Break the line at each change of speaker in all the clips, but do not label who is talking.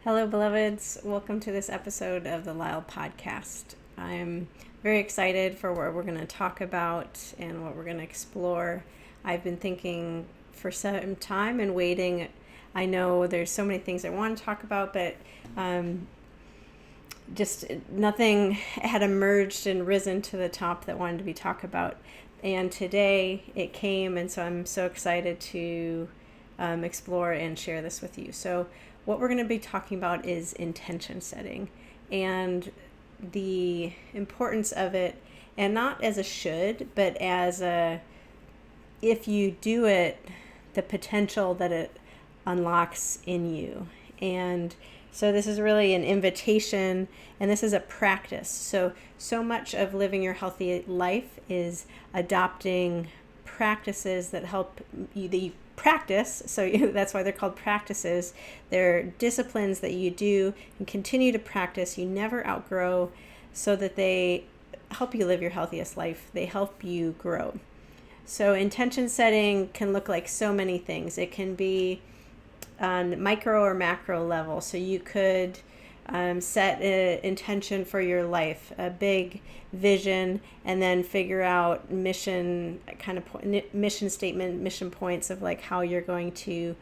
Hello, beloveds. Welcome to this episode of the LYHL Podcast. I'm very excited for what we're going to talk about and what we're going to explore. I've been thinking for some time and waiting. I know there's so many things I want to talk about, but just nothing had emerged and risen to the top that wanted to be talked about. And today it came, and so I'm so excited to explore and share this with you. So what we're going to be talking about is intention setting and the importance of it, and not as a should, but as a, if you do it, the potential that it unlocks in you. And so this is really an invitation, and this is a practice. So much of living your healthy life is adopting practices that help you, that you practice. So that's why they're called practices. They're disciplines that you do and continue to practice. You never outgrow, so that they help you live your healthiest life. They help you grow. So intention setting can look like so many things. It can be on micro or macro level. So you could set an intention for your life, a big vision, and then figure out mission statement, mission points of like how you're going to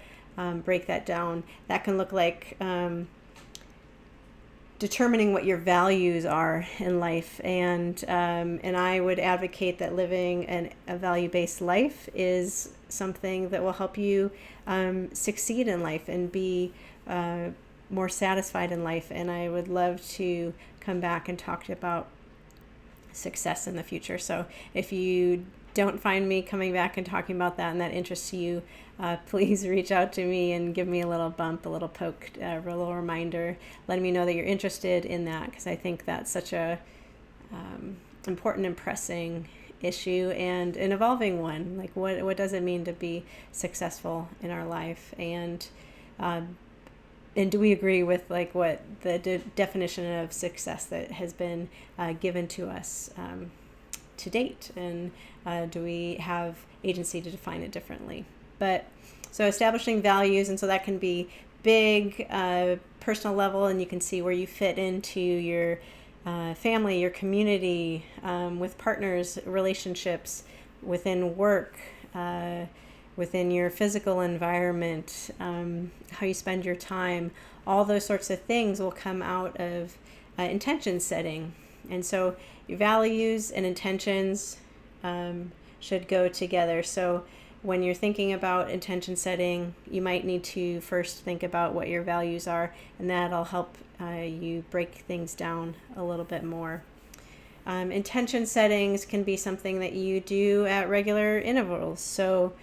break that down. That can look like determining what your values are in life, and I would advocate that living a value-based life is something that will help you succeed in life and be more satisfied in life. And I would love to come back and talk about success in the future. So if you don't find me coming back and talking about that and that interests you, please reach out to me and give me a little bump, a little poke, a little reminder, letting me know that you're interested in that, because I think that's such a important and pressing issue, and an evolving one. Like what does it mean to be successful in our life, and do we agree with like what the definition of success that has been given to us to date, and do we have agency to define it differently? But so establishing values, and so that can be big, personal level, and you can see where you fit into your family, your community, with partners, relationships, within work, within your physical environment, how you spend your time. All those sorts of things will come out of intention setting. And so your values and intentions should go together. So when you're thinking about intention setting, you might need to first think about what your values are, and that'll help you break things down a little bit more. Intention settings can be something that you do at regular intervals. So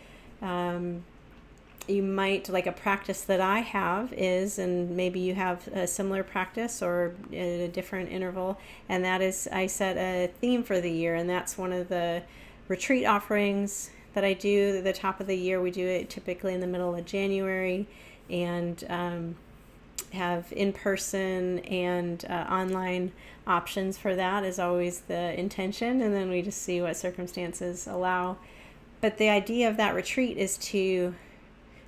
you might, like a practice that I have is, and maybe you have a similar practice or at a different interval, and that is I set a theme for the year, and that's one of the retreat offerings that I do at the top of the year. We do it typically in the middle of January, and have in-person and online options for that is always the intention, and then we just see what circumstances allow. But the idea of that retreat is to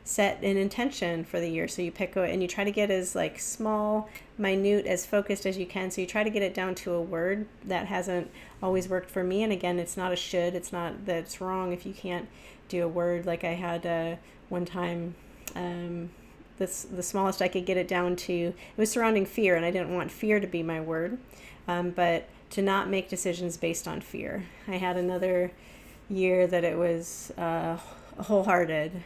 set an intention for the year. So you pick and you try to get as like small, minute, as focused as you can. So you try to get it down to a word. That hasn't always worked for me. And again, it's not a should. It's not that it's wrong if you can't do a word. Like I had one time, the smallest I could get it down to, it was surrounding fear, and I didn't want fear to be my word, but to not make decisions based on fear. I had another year that it was wholehearted.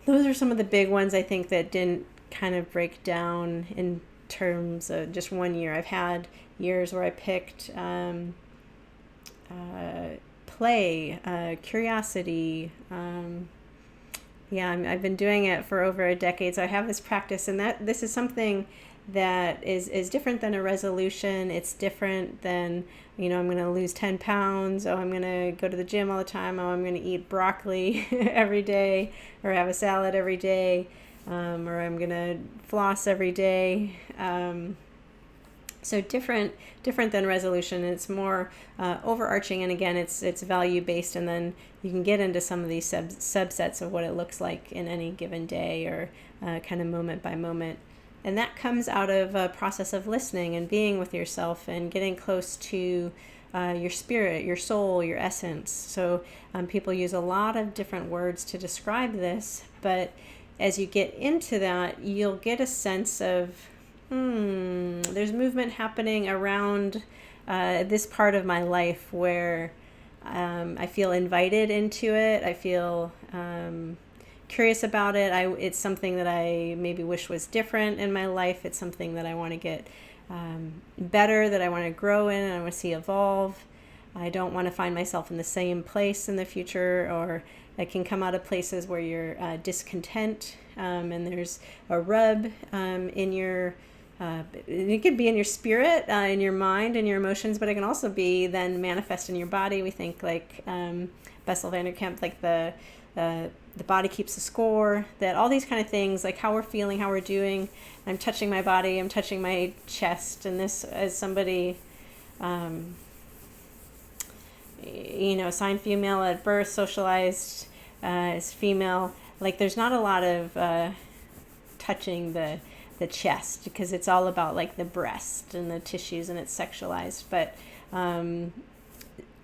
Those are some of the big ones I think that didn't kind of break down in terms of just one year. I've had years where I picked play, curiosity. I've been doing it for over a decade, so I have this practice, and that this is something that is different than a resolution. It's different than, I'm going to lose 10 pounds. Oh, I'm going to go to the gym all the time. Oh, I'm going to eat broccoli every day, or have a salad every day, or I'm going to floss every day. So different than resolution. It's more overarching, and again, it's value based, and then you can get into some of these subsets of what it looks like in any given day, or kind of moment by moment. And that comes out of a process of listening and being with yourself and getting close to your spirit, your soul, your essence. So people use a lot of different words to describe this, but as you get into that, you'll get a sense of there's movement happening around this part of my life where I feel invited into it. I feel curious about it. It's something that I maybe wish was different in my life. It's something that I want to get better, that I want to grow in, and I want to see evolve. I don't want to find myself in the same place in the future, or it can come out of places where you're discontent, and there's a rub in your it could be in your spirit, in your mind, and your emotions, but it can also be then manifest in your body. We think like Bessel van der Kamp, like the body keeps a score, that all these kind of things, like how we're feeling, how we're doing. I'm touching my body, I'm touching my chest, and this as somebody, assigned female at birth, socialized as female, like there's not a lot of touching the chest, because it's all about like the breast and the tissues, and it's sexualized. But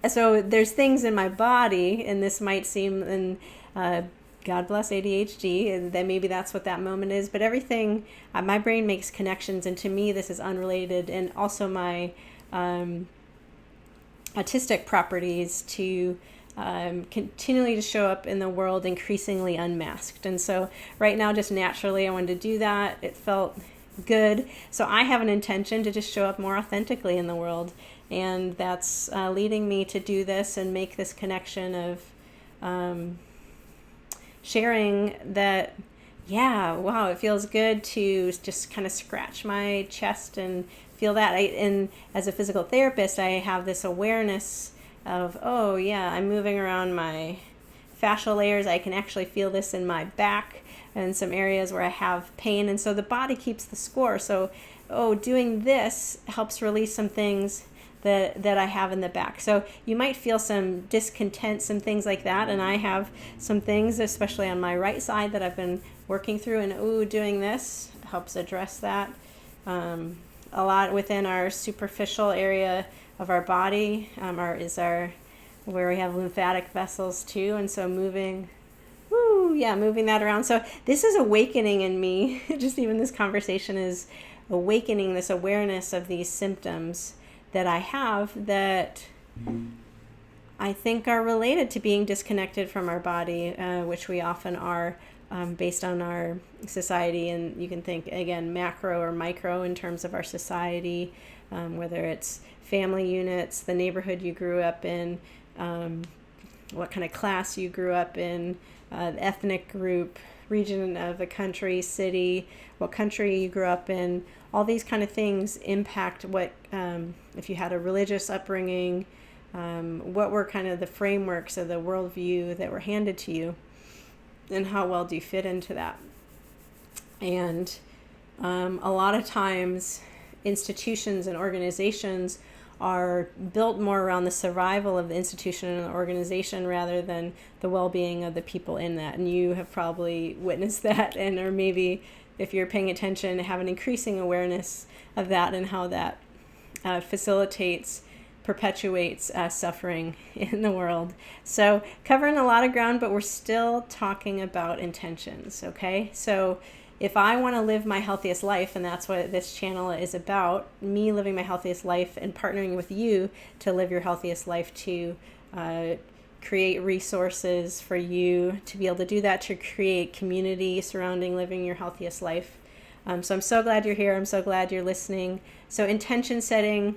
so there's things in my body, and this might seem, and God bless ADHD, and then maybe that's what that moment is. But everything, my brain makes connections, and to me this is unrelated. And also my autistic properties to continually to show up in the world increasingly unmasked. And so right now, just naturally, I wanted to do that. It felt good. So I have an intention to just show up more authentically in the world. And that's leading me to do this and make this connection of sharing that, yeah, wow, it feels good to just kind of scratch my chest and feel that. And as a physical therapist, I have this awareness of, oh yeah, I'm moving around my fascial layers. I can actually feel this in my back and some areas where I have pain. And so the body keeps the score. So, doing this helps release some things that I have in the back. So you might feel some discontent, some things like that. And I have some things, especially on my right side, that I've been working through. And doing this helps address that. A lot within our superficial area of our body where we have lymphatic vessels too, and so moving that around. So this is awakening in me. Just even this conversation is awakening this awareness of these symptoms that I have that I think are related to being disconnected from our body, which we often are. Based on our society, and you can think again macro or micro in terms of our society, whether it's family units, the neighborhood you grew up in, what kind of class you grew up in, the ethnic group, region of the country, city, what country you grew up in. All these kind of things impact what, if you had a religious upbringing, what were kind of the frameworks of the worldview that were handed to you, and how well do you fit into that. And a lot of times institutions and organizations are built more around the survival of the institution and the organization rather than the well-being of the people in that. And you have probably witnessed that, or maybe if you're paying attention, have an increasing awareness of that and how that perpetuates suffering in the world. So covering a lot of ground, but we're still talking about intentions, okay? So if I want to live my healthiest life, and that's what this channel is about, me living my healthiest life and partnering with you to live your healthiest life, to create resources for you to be able to do that, to create community surrounding living your healthiest life. So I'm so glad you're here. I'm so glad you're listening. So intention setting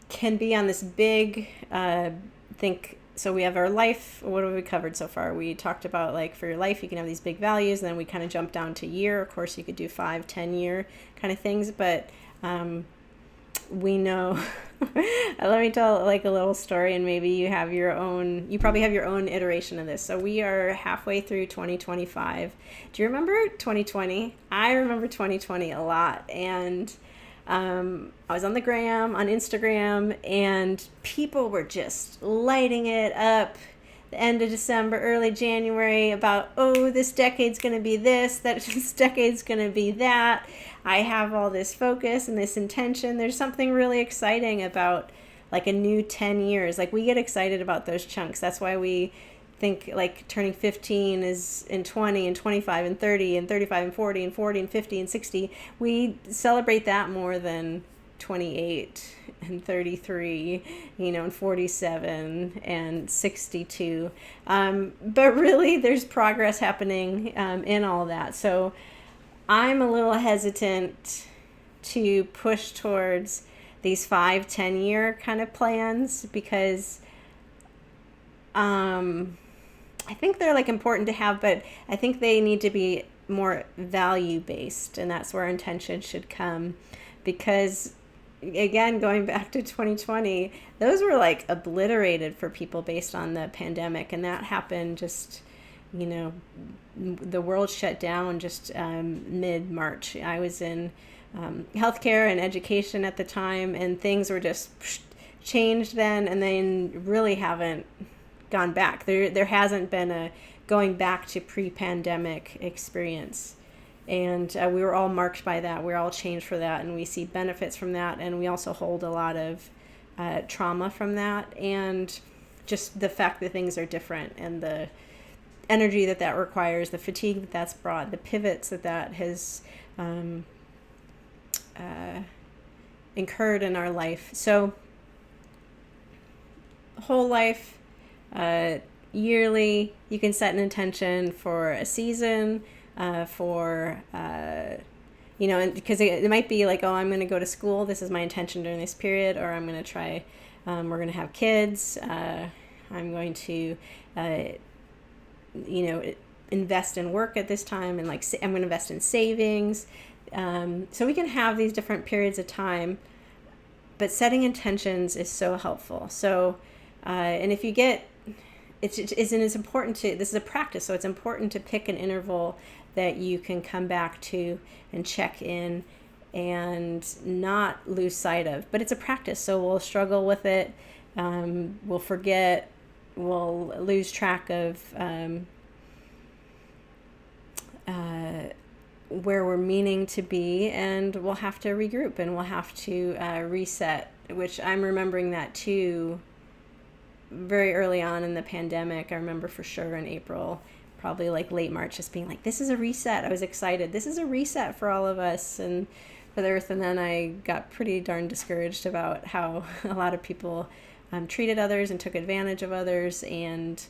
can be on this big so we have our life. What have we covered so far? We talked about, like, for your life you can have these big values, and then we kind of jump down to year. Of course you could do 5-10 year kind of things, but we know, let me tell like a little story, and maybe you probably have your own iteration of this. So we are halfway through 2025. Do you remember 2020? I remember 2020 a lot. And I was on Instagram, and people were just lighting it up the end of December, early January about, oh, this decade's going to be this decade's going to be that. I have all this focus and this intention. There's something really exciting about like a new 10 years. Like we get excited about those chunks. That's why we think like turning 15 is in 20 and 25 and 30 and 35 and 40 and 40 and 50 and 60. We celebrate that more than 28 and 33, and 47 and 62. But really there's progress happening in all that. So I'm a little hesitant to push towards these 5-10 year kind of plans because I think they're like important to have, but I think they need to be more value based, and that's where intention should come. Because again, going back to 2020, those were like obliterated for people based on the pandemic, and that happened just, the world shut down just mid-March. I was in healthcare and education at the time, and things were just changed then, and then really haven't gone back. There hasn't been a going back to pre-pandemic experience. And we were all marked by that. We're all changed for that, and we see benefits from that. And we also hold a lot of trauma from that, and just the fact that things are different, and the energy that requires, the fatigue that's brought, the pivots that has incurred in our life. So whole life, yearly, you can set an intention for a season. And because it might be like, oh, I'm going to go to school. This is my intention during this period, or I'm going to try, we're going to have kids. I'm going to, invest in work at this time, and like, I'm going to invest in savings. So we can have these different periods of time, but setting intentions is so helpful. So, and if you get, it's important to, this is a practice, so it's important to pick an interval that you can come back to and check in and not lose sight of. But it's a practice, so we'll struggle with it. We'll forget, we'll lose track of where we're meaning to be, and we'll have to regroup, and we'll have to reset, which I'm remembering that too. Very early on in the pandemic, I remember for sure in April, probably like late March, just being like, this is a reset. I was excited. This is a reset for all of us and for the earth. And then I got pretty darn discouraged about how a lot of people treated others and took advantage of others and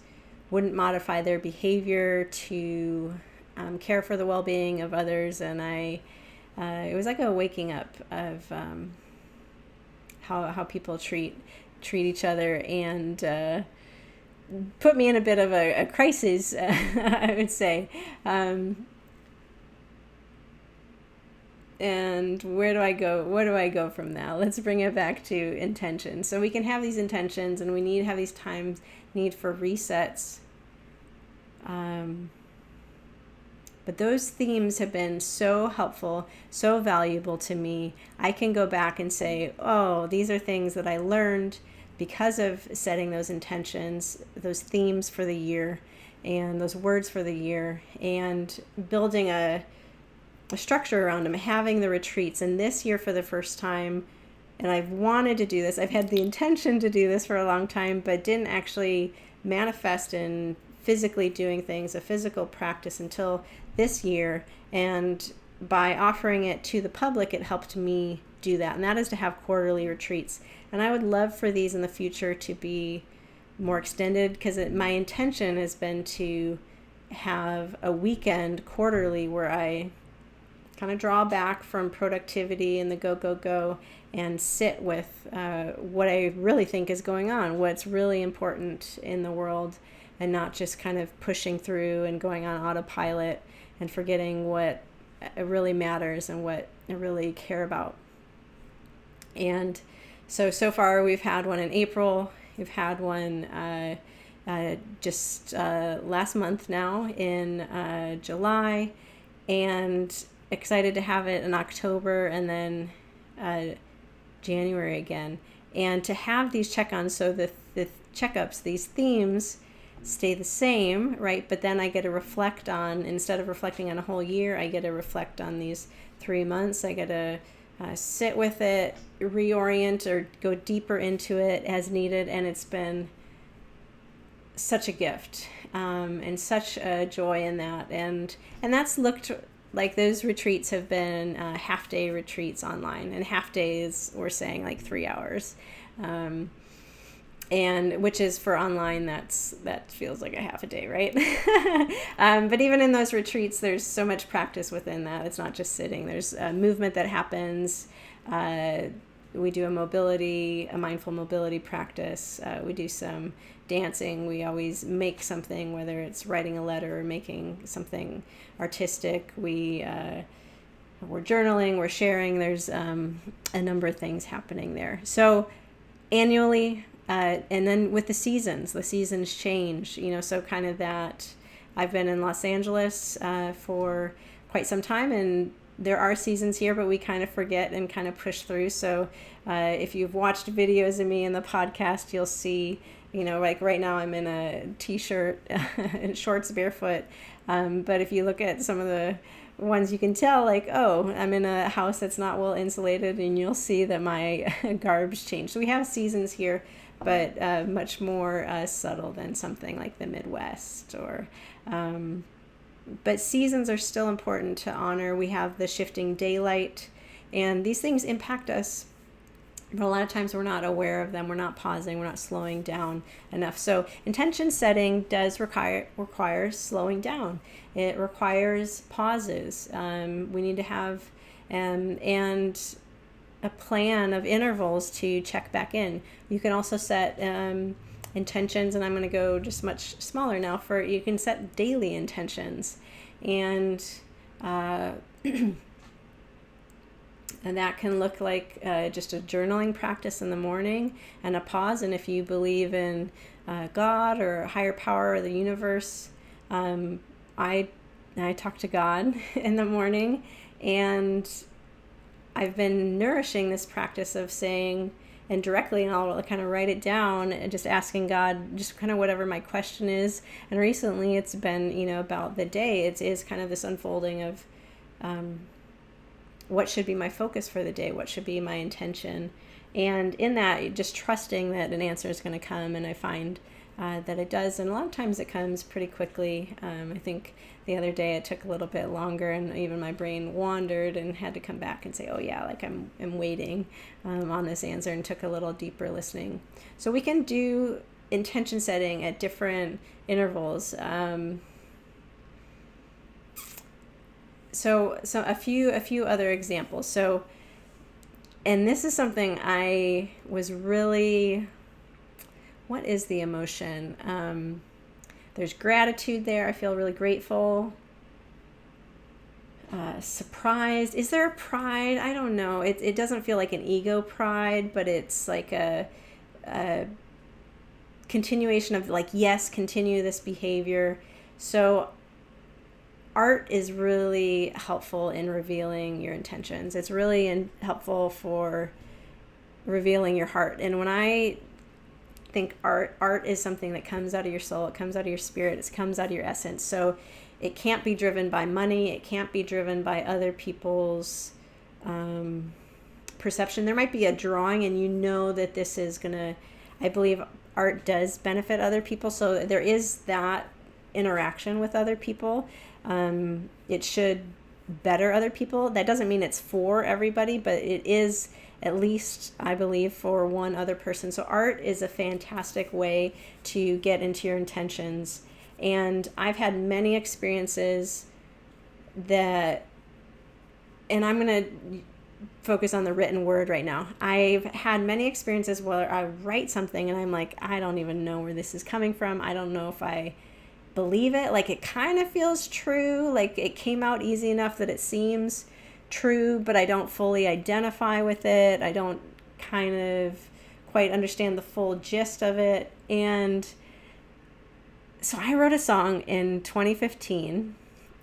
wouldn't modify their behavior to care for the well-being of others. And it was like a waking up of how people treat each other, and put me in a bit of a crisis, I would say. And where do I go? Where do I go from that? Let's bring it back to intention. So we can have these intentions, and we need to have these times, need for resets. But those themes have been so helpful, so valuable to me. I can go back and say, oh, these are things that I learned because of setting those intentions, those themes for the year, and those words for the year, and building a structure around them, having the retreats. And this year, for the first time, and I've wanted to do this, I've had the intention to do this for a long time, but didn't actually manifest in physically doing things, a physical practice, until this year. And by offering it to the public, it helped me do that. And that is to have quarterly retreats. And I would love for these in the future to be more extended, because my intention has been to have a weekend quarterly where I kind of draw back from productivity and the go, and sit with what I really think is going on, what's really important in the world, and not just kind of pushing through and going on autopilot and forgetting what really matters and what I really care about. And so far we've had one in April. We've had one just last month now in July, and excited to have it in October, and then January again. And to have these check-ons, so the checkups, these themes stay the same, right? But then I get to reflect on, instead of reflecting on a whole year, I get to reflect on these 3 months. I get to sit with it, reorient, or go deeper into it as needed. And it's been such a gift, and such a joy in that. And that's looked like those retreats have been half-day retreats online, and half days we're saying like 3 hours, and which is for online, that feels like a half a day, right? But even in those retreats, there's so much practice within that. It's not just sitting. There's movement that happens. We do a mindful mobility practice. We do some dancing. We always make something, whether it's writing a letter or making something artistic. We're journaling, we're sharing. There's a number of things happening there. So annually, and then with the seasons change, so kind of that. I've been in Los Angeles for quite some time, and there are seasons here, but we kind of forget and kind of push through. So if you've watched videos of me in the podcast, you'll see, like right now I'm in a t-shirt and shorts, barefoot. But if you look at some of the ones, you can tell like, oh, I'm in a house that's not well insulated, and you'll see that my garb's changed. So we have seasons here, but much more subtle than something like the Midwest or... But seasons are still important to honor. We have the shifting daylight, and these things impact us. But a lot of times we're not aware of them. We're not pausing. We're not slowing down enough. So intention setting does require slowing down. It requires pauses. We need to have and a plan of intervals to check back in. You can also set intentions, and I'm going to go just much smaller now. You can set daily intentions, and and that can look like just a journaling practice in the morning and a pause. And if you believe in God or higher power or the universe, I talk to God in the morning, and I've been nourishing this practice of saying, and directly, and I'll kind of write it down and just asking God just kind of whatever my question is. And recently it's been, about the day. It is kind of this unfolding of what should be my focus for the day, what should be my intention. And in that, just trusting that an answer is going to come, and I find that it does. And a lot of times it comes pretty quickly. I think the other day it took a little bit longer, and even my brain wandered and had to come back and say, oh yeah, like I'm waiting on this answer, and took a little deeper listening. So we can do intention setting at different intervals. So a few other examples. So, and this is something I was really, what is the emotion? There's gratitude there. I feel really grateful. Surprised. Is there a pride? I don't know. It doesn't feel like an ego pride, but it's like a continuation of like, yes, continue this behavior. So art is really helpful in revealing your intentions. It's really helpful for revealing your heart. And when I think art is something that comes out of your soul, it comes out of your spirit, it comes out of your essence. So it can't be driven by money, it can't be driven by other people's perception. There might be a drawing, and that this is gonna, I believe art does benefit other people, so there is that interaction with other people. It should better other people. That doesn't mean it's for everybody, but it is, at least I believe, for one other person. So art is a fantastic way to get into your intentions. And I've had many experiences that, and I'm going to focus on the written word right now. I've had many experiences where I write something and I'm like, I don't even know where this is coming from. I don't know if I believe it. Like, it kind of feels true. Like, it came out easy enough that it seems true, but I don't fully identify with it. I don't kind of quite understand the full gist of it. And so I wrote a song in 2015.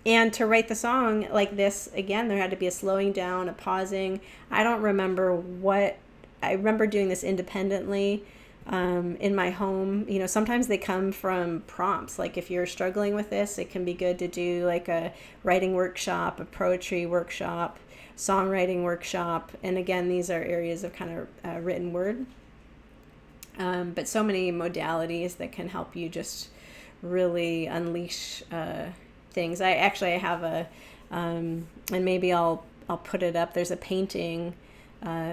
And to write the song like this, again, there had to be a slowing down, a pausing. I don't remember what, I remember doing this independently in my home. You know, sometimes they come from prompts. Like if you're struggling with this, it can be good to do like a writing workshop, a poetry workshop, songwriting workshop. And again, these are areas of kind of written word. But so many modalities that can help you just really unleash things. I have a, and maybe I'll put it up. There's a painting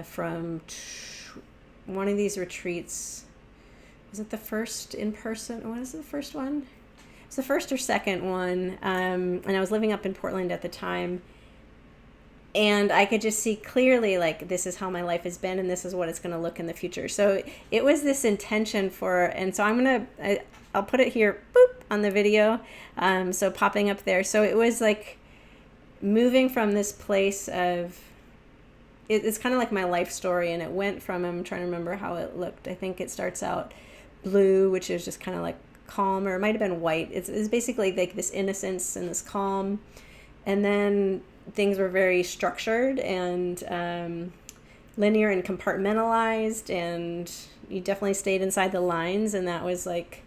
from one of these retreats. Was it the first in person? What is the first one? It's the first or second one. And I was living up in Portland at the time. And I could just see clearly, like, this is how my life has been, and this is what it's going to look in the future. So it was this intention for, and so I'll put it here, boop, on the video. So popping up there. So it was like moving from this place of, it's kind of like my life story, and it went from, I'm trying to remember how it looked. I think it starts out blue, which is just kind of like calm, or it might have been white. It's basically like this innocence and this calm. And then things were very structured and linear and compartmentalized, and you definitely stayed inside the lines, and that was like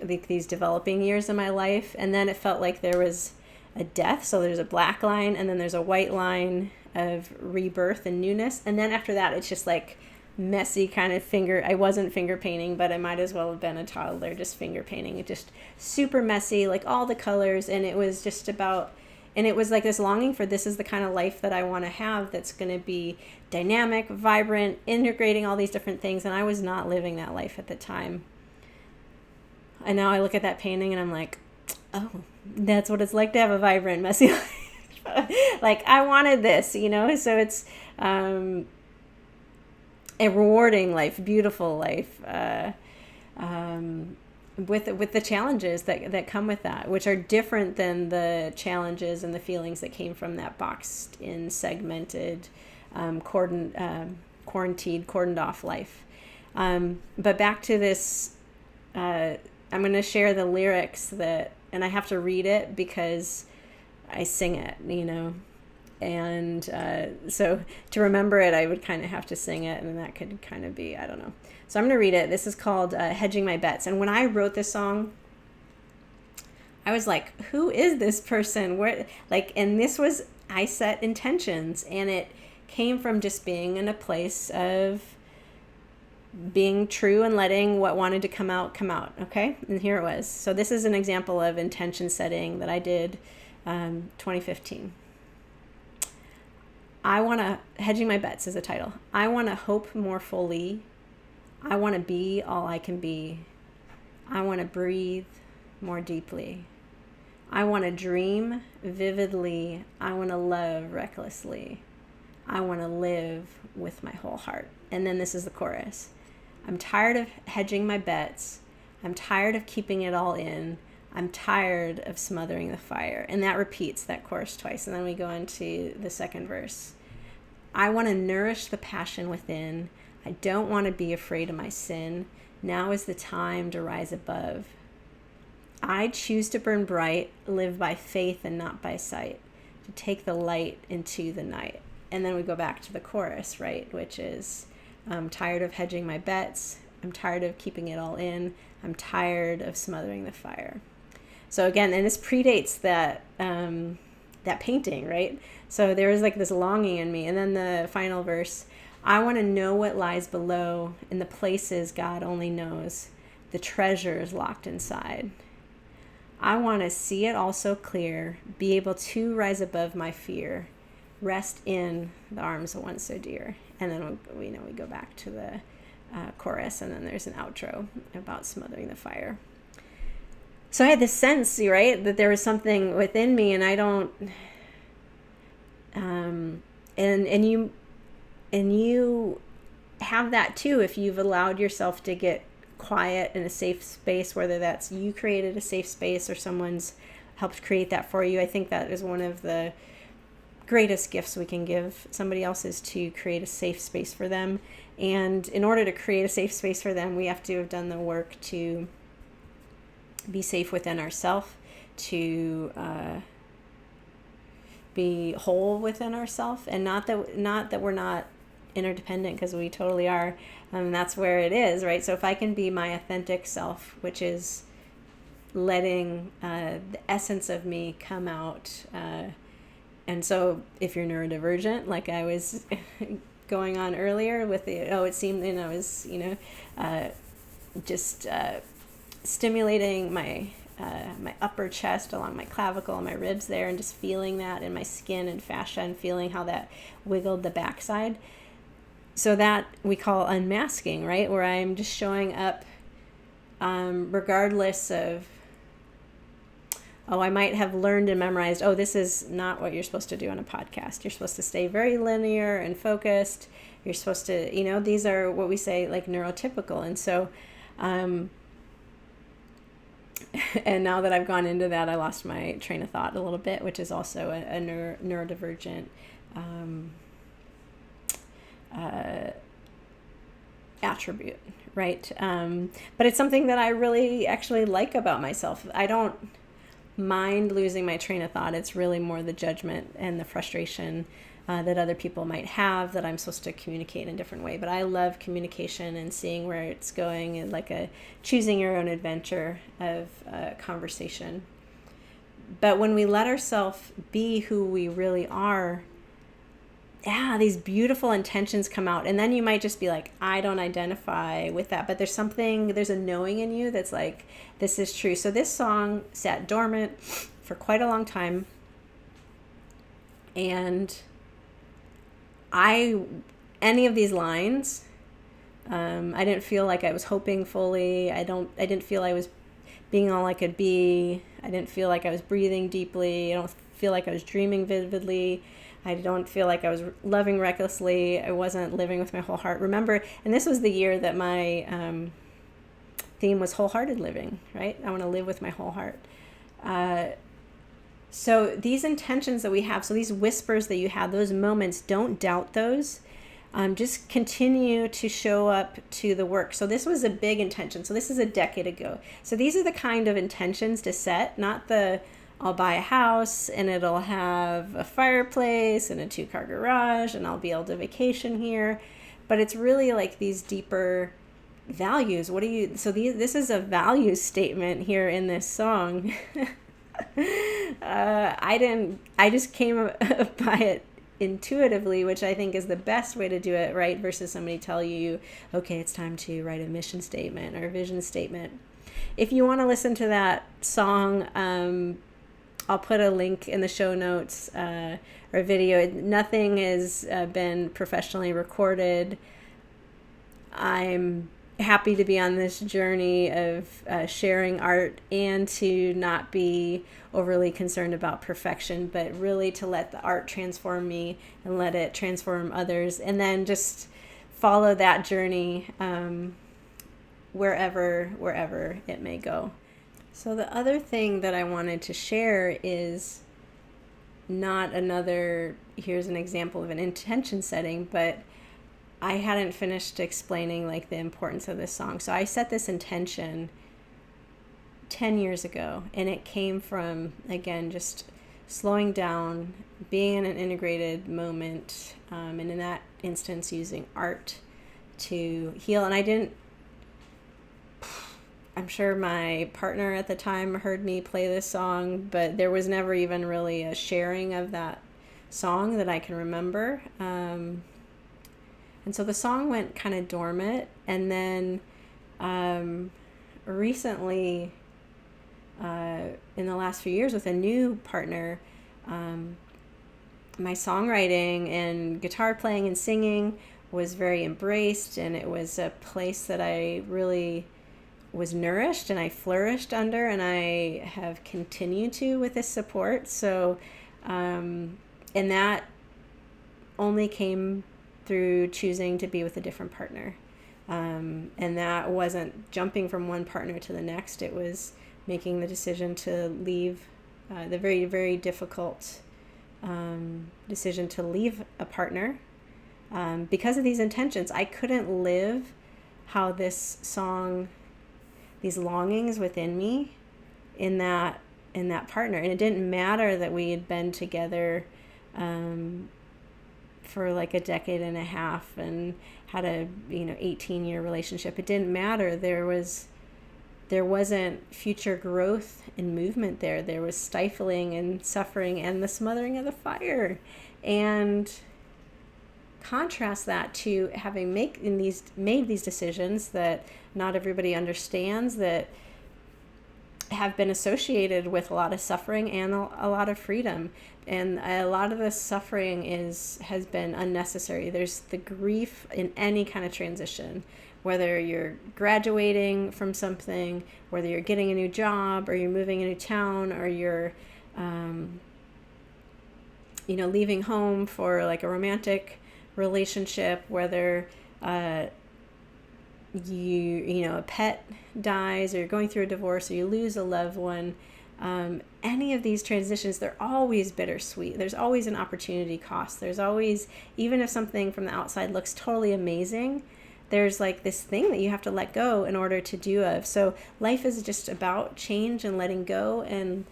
these developing years of my life. And then it felt like there was a death, so there's a black line, and then there's a white line of rebirth and newness. And then after that, it's just like messy kind of I wasn't finger painting, but I might as well have been a toddler just finger painting. It just super messy, like all the colors, and it was just about, and it was like this longing for, this is the kind of life that I want to have, that's going to be dynamic, vibrant, integrating all these different things. And I was not living that life at the time. And now I look at that painting and I'm like, oh, that's what it's like to have a vibrant, messy life. Like I wanted this, you know? So it's a rewarding life, beautiful life, with the challenges that come with that, which are different than the challenges and the feelings that came from that boxed in, segmented, cordoned off life. But back to this, I'm going to share the lyrics and I have to read it because I sing it, you know. And so to remember it, I would kind of have to sing it, and that could kind of be, I don't know. So I'm going to read it. This is called Hedging My Bets. And when I wrote this song, I was like, who is this person? Where, like, and this was, I set intentions, and it came from just being in a place of being true and letting what wanted to come out. Okay. And here it was. So this is an example of intention setting that I did 2015. Hedging My Bets is a title. I want to hope more fully. I want to be all I can be. I want to breathe more deeply. I want to dream vividly. I want to love recklessly. I want to live with my whole heart. And then this is the chorus. I'm tired of hedging my bets. I'm tired of keeping it all in. I'm tired of smothering the fire. And that repeats that chorus twice. And then we go into the second verse. I want to nourish the passion within. I don't want to be afraid of my sin. Now is the time to rise above. I choose to burn bright, live by faith and not by sight, to take the light into the night. And then we go back to the chorus, right? Which is, I'm tired of hedging my bets. I'm tired of keeping it all in. I'm tired of smothering the fire. So again, and this predates that painting, right? So there was like this longing in me. And then the final verse, I want to know what lies below in the places God only knows, the treasures locked inside. I want to see it all so clear, be able to rise above my fear, rest in the arms of one so dear. And then we go back to the chorus, and then there's an outro about smothering the fire. So I had this sense, right, that there was something within me, and I don't, and you have that too if you've allowed yourself to get quiet in a safe space, whether that's you created a safe space or someone's helped create that for you. I think that is one of the greatest gifts we can give somebody else is to create a safe space for them. And in order to create a safe space for them, we have to have done the work to be safe within ourselves, to be whole within ourselves, and not that we're not interdependent, because we totally are. That's where it is, right? So if I can be my authentic self, which is letting the essence of me come out, and so if you're neurodivergent, like I was going on earlier with it seemed, I was, just stimulating my upper chest along my clavicle and my ribs there, and just feeling that in my skin and fascia, and feeling how that wiggled the backside. So that we call unmasking, right? Where I'm just showing up regardless of, I might have learned and memorized, this is not what you're supposed to do on a podcast. You're supposed to stay very linear and focused. You're supposed to, these are what we say, like, neurotypical. And so, and now that I've gone into that, I lost my train of thought a little bit, which is also a neurodivergent attribute, right? But it's something that I really actually like about myself. I don't mind losing my train of thought. It's really more the judgment and the frustration that other people might have, that I'm supposed to communicate in a different way. But I love communication and seeing where it's going, and like a choosing your own adventure of conversation. But when we let ourselves be who we really are, these beautiful intentions come out. And then you might just be like, I don't identify with that. But there's a knowing in you that's like, this is true. So this song sat dormant for quite a long time. And any of these lines, I didn't feel like I was hoping fully. I didn't feel I was being all I could be. I didn't feel like I was breathing deeply. I don't feel like I was dreaming vividly. I don't feel like I was loving recklessly. I wasn't living with my whole heart. Remember, and this was the year that my theme was wholehearted living, right? I want to live with my whole heart. So these intentions that we have, so these whispers that you have, those moments, don't doubt those. Just continue to show up to the work. So this was a big intention. So this is a decade ago. So these are the kind of intentions to set, not the I'll buy a house and it'll have a fireplace and a 2-car garage and I'll be able to vacation here. But it's really like these deeper values. This is a value statement here in this song. I just came by it intuitively, which I think is the best way to do it, right? Versus somebody tell you, okay, it's time to write a mission statement or a vision statement. If you want to listen to that song, I'll put a link in the show notes or video. Nothing has been professionally recorded. I'm happy to be on this journey of sharing art, and to not be overly concerned about perfection, but really to let the art transform me and let it transform others, and then just follow that journey wherever it may go. So the other thing that I wanted to share is not another, here's an example of an intention setting, but I hadn't finished explaining like the importance of this song. So I set this intention 10 years ago, and it came from, again, just slowing down, being in an integrated moment, and in that instance using art to heal. And I'm sure my partner at the time heard me play this song, but there was never even really a sharing of that song that I can remember. And so the song went kind of dormant. And then recently, in the last few years with a new partner, my songwriting and guitar playing and singing was very embraced, and it was a place that I really was nourished and I flourished under, and I have continued to with this support. So, and that only came through choosing to be with a different partner. And that wasn't jumping from one partner to the next. It was making the decision to leave the very, very difficult decision to leave a partner because of these intentions. I couldn't live how this song, these longings within me in that partner. And it didn't matter that we had been together for like a decade and a half and had a 18-year relationship. It didn't matter. There wasn't future growth and movement there. There was stifling and suffering and the smothering of the fire. And contrast that to having made these decisions that not everybody understands, that have been associated with a lot of suffering and a lot of freedom. And a lot of the suffering has been unnecessary. There's the grief in any kind of transition, whether you're graduating from something, whether you're getting a new job, or you're moving a new town, or you're leaving home for like a romantic relationship, whether a pet dies, or you're going through a divorce, or you lose a loved one. Any of these transitions, they're always bittersweet. There's always an opportunity cost. There's always, even if something from the outside looks totally amazing, there's like this thing that you have to let go in order to do of. So life is just about change and letting go and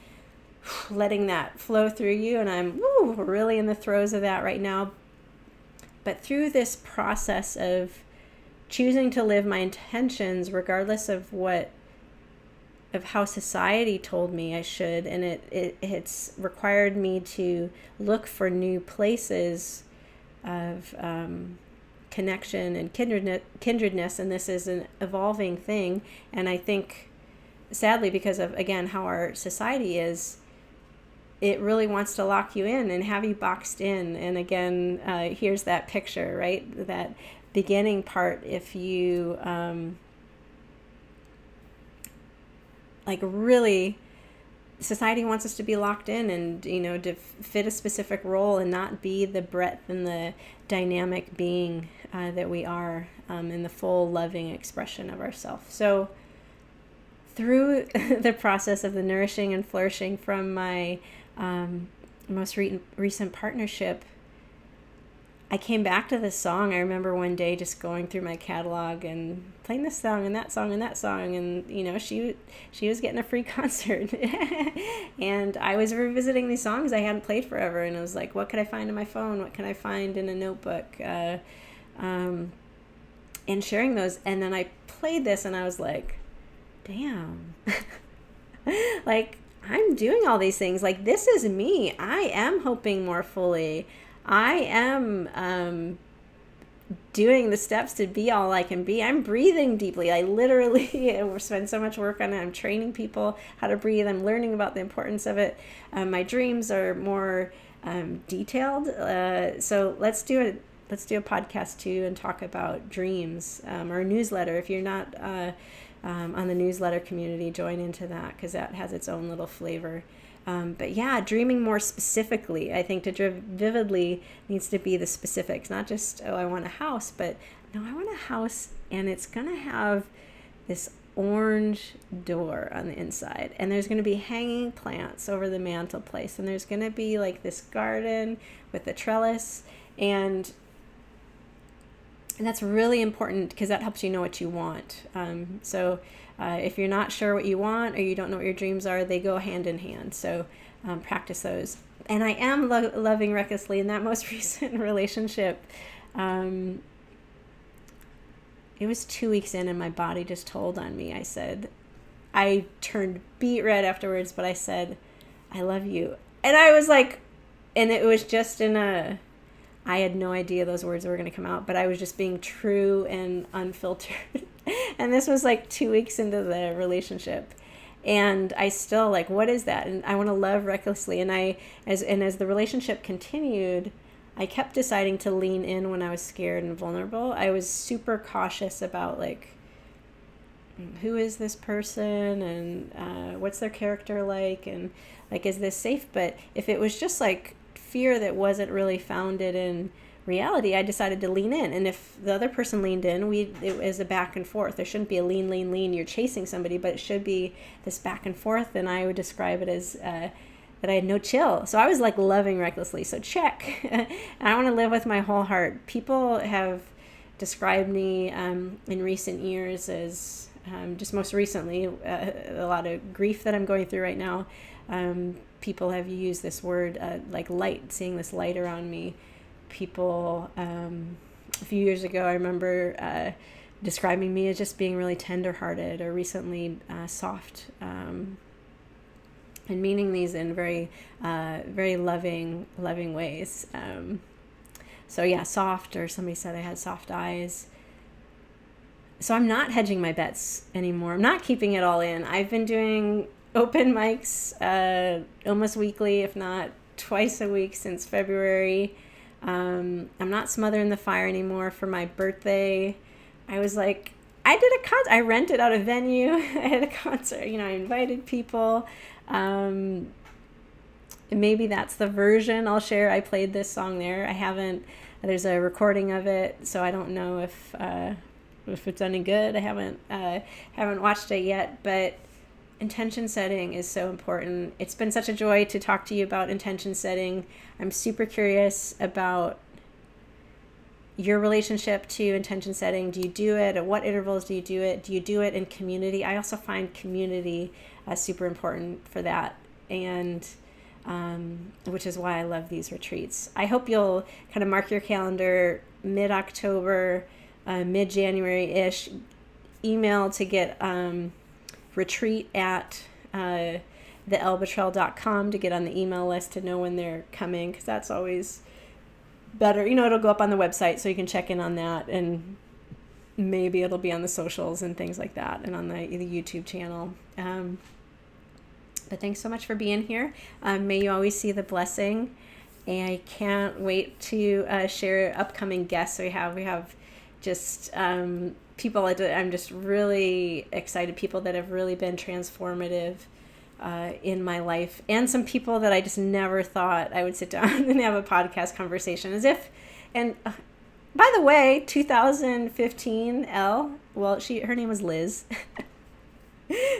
letting that flow through you. And I'm really in the throes of that right now. But through this process of choosing to live my intentions regardless of how society told me I should, and it's required me to look for new places of connection and kindredness, and this is an evolving thing. And I think, sadly, because of, again, how our society is, it really wants to lock you in and have you boxed in. And again, here's that picture, right? That beginning part, if you really, society wants us to be locked in and, to fit a specific role and not be the breadth and the dynamic being that we are in the full loving expression of ourselves. So through the process of the nourishing and flourishing from my most recent partnership, I came back to this song. I remember one day just going through my catalog and playing this song and that song and that song, and she was getting a free concert, and I was revisiting these songs I hadn't played forever, and I was like, what could I find in my phone? What can I find in a notebook? And sharing those, and then I played this, and I was like, damn, like I'm doing all these things. Like, this is me. I am hoping more fully. I am doing the steps to be all I can be. I'm breathing deeply. I literally spend so much work on it. I'm training people how to breathe. I'm learning about the importance of it. My dreams are more detailed. So let's do a podcast too and talk about dreams, or a newsletter. If you're not on the newsletter community, join into that, because that has its own little flavor. But yeah, dreaming more specifically. I think to drive vividly needs to be the specifics, not just, I want a house, but no, I want a house and it's going to have this orange door on the inside, and there's going to be hanging plants over the mantelpiece, and there's going to be like this garden with the trellis, and that's really important because that helps you know what you want. So if you're not sure what you want, or you don't know what your dreams are, they go hand in hand. So practice those. And I am loving recklessly in that most recent relationship. It was 2 weeks in and my body just told on me. I turned beet red afterwards, but I said, I love you. And I was like, and it was just I had no idea those words were going to come out, but I was just being true and unfiltered. And this was like 2 weeks into the relationship. And I still like, what is that? And I want to love recklessly. And as the relationship continued, I kept deciding to lean in when I was scared and vulnerable. I was super cautious about like, who is this person, and what's their character like, and like, is this safe? But if it was just like fear that wasn't really founded in reality, I decided to lean in. And if the other person leaned in, it was a back and forth. There shouldn't be a lean, you're chasing somebody, but it should be this back and forth. And I would describe it as that I had no chill. So I was like loving recklessly. So check. And I want to live with my whole heart. People have described me in recent years as just most recently a lot of grief that I'm going through right now. People have used this word like light, seeing this light around me. People, a few years ago, I remember describing me as just being really tender-hearted, or recently soft, and meaning these in very, very loving ways. So yeah, soft, or somebody said I had soft eyes. So I'm not hedging my bets anymore. I'm not keeping it all in. I've been doing open mics almost weekly, if not twice a week, since February. I'm not smothering the fire anymore. For my birthday, I was like, I did a concert. I rented out a venue. I had a concert. I invited people. Maybe that's the version I'll share. I played this song there. There's a recording of it, so I don't know if it's any good. I haven't watched it yet, but intention setting is so important. It's been such a joy to talk to you about intention setting. I'm super curious about your relationship to intention setting. Do you do it? At what intervals do you do it? Do you do it in community? I also find community super important for that, and which is why I love these retreats. I hope you'll kind of mark your calendar mid-October, mid-January-ish, email to get retreat at theelbetrell.com to get on the email list to know when they're coming, because that's always better. It'll go up on the website, so you can check in on that, and maybe it'll be on the socials and things like that, and on the YouTube channel. But thanks so much for being here. May you always see the blessing. And I can't wait to share upcoming guests we have just people I'm just really excited, people that have really been transformative in my life, and some people that I just never thought I would sit down and have a podcast conversation and by the way, 2015 Elle, well, her name was Liz.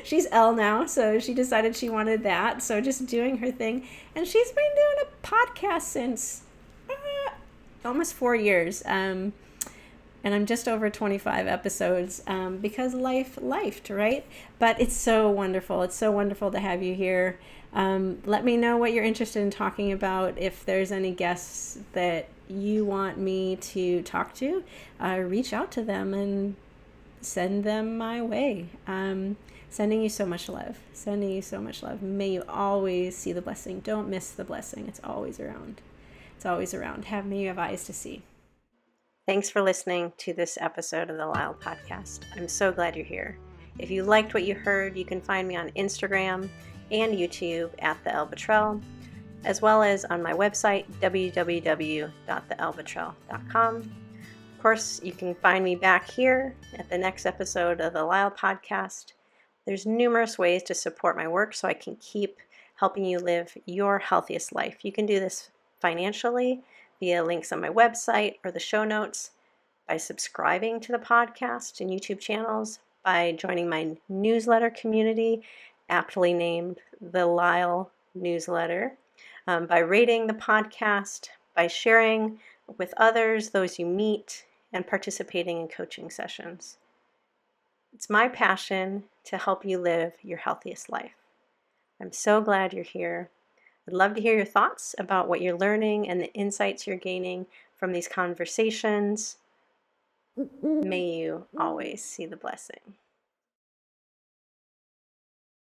She's Elle now, so she decided she wanted that, so just doing her thing, and she's been doing a podcast since almost 4 years, and I'm just over 25 episodes, because lifed, right? But it's so wonderful. It's so wonderful to have you here. Let me know what you're interested in talking about. If there's any guests that you want me to talk to, reach out to them and send them my way. Sending you so much love. Sending you so much love. May you always see the blessing. Don't miss the blessing. It's always around. It's always around. May you have eyes to see. Thanks for listening to this episode of the LYHL Podcast. I'm so glad you're here. If you liked what you heard, you can find me on Instagram and YouTube at the Elle Betrell, as well as on my website, www.theelbetrell.com. Of course, you can find me back here at the next episode of the LYHL Podcast. There's numerous ways to support my work so I can keep helping you live your healthiest life. You can do this financially via links on my website or the show notes, by subscribing to the podcast and YouTube channels, by joining my newsletter community, aptly named the LYHL Newsletter, by rating the podcast, by sharing with others, those you meet, and participating in coaching sessions. It's my passion to help you live your healthiest life. I'm so glad you're here. I'd love to hear your thoughts about what you're learning and the insights you're gaining from these conversations. May you always see the blessing.